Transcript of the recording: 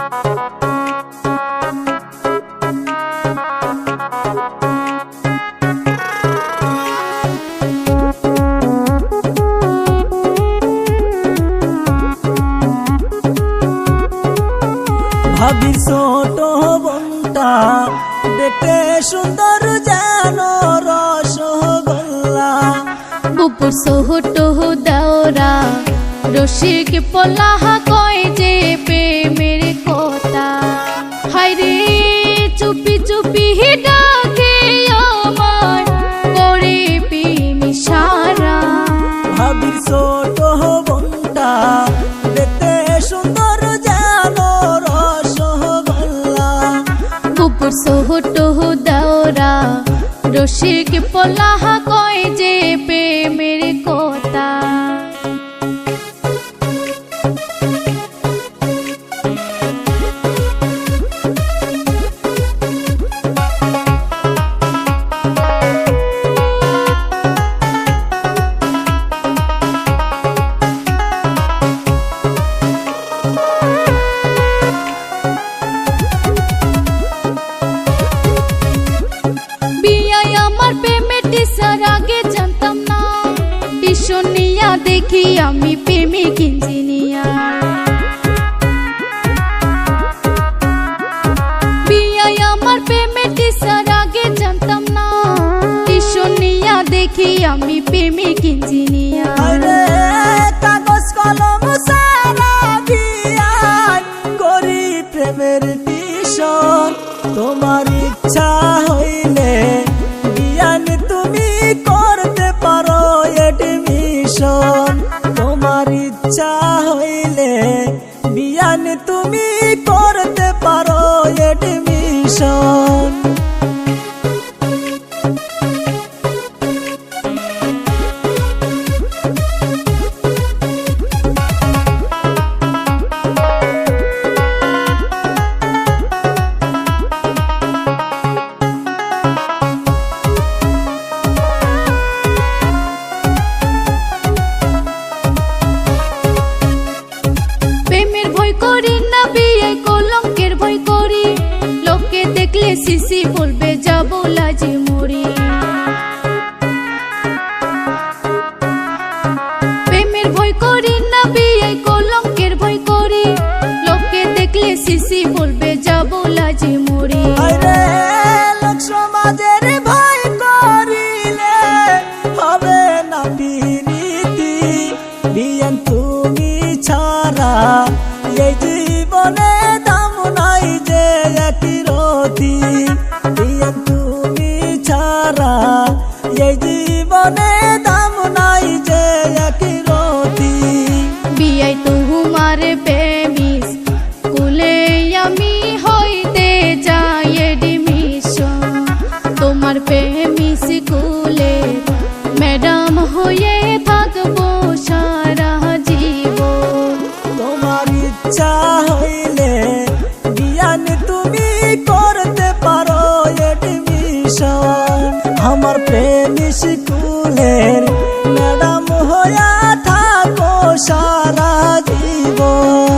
ভাবি ছোট বোনটা দেখতে সুন্দর যেন রসগোল্লা, বুপুর ছোট দাওরা রসিক পলাহা কয় যে প্রেমের কথা। হায়রে চুপি চুপি ডাকে আমার করে প্রেম সারা। ভাবি ছোট বোনটা দেখতে সুন্দর যেন রসগোল্লা, বুপুর ছোট দাওরা রসিক পলাহা কয় যে প্রেমের কথা। দেখি আমি প্রেমিক ইঞ্জিনিয়ার, বিয়ায় আমার প্রেমের টিচার আগে জানতাম না। টিউশনিয়া দেখি আমি প্রেমিক ইঞ্জিনিয়ার। কাগজ কলম সারা বিয়ায় করি প্রেমের টিউশন, তোমার ইচ্ছা হইলে বিয়ান তুমি করতে পারো এডমিশন। তোমার ইচ্ছা হইলে বিয়ান তুমি করতে পারো এডমিশন। সিসি বলবে যাবো লাজে মরি। প্রেমের ভয় করি না, বিয়ে কলঙ্কের ভয় করি। লোকে দেখলে সিসি বলবে যাবো লাজে মরি। লোক সমাজের ভয় করিলে হবে না বিনীতি, বিয়ান তুমি ছাড়া এই জীবনে দাম নাই যে একই রতি। বিয়ান তুমি ছাড়া এই জীবনে দাম নাই যে একই রতি। বিয়াই তোমার প্রেমিস কুলে আমি হইতে যাই এডমিশন। তোমার প্রেমিস কুলে ম্যাডাম হয়ে থাকবো সারা জীবন। তোমার ইচ্ছা হইলে বিয়ান তুমি করতে পারো এডমিশন। আমার প্রেমী স্কুলের ম্যাডাম হইয়া থাকো সারা জীবন।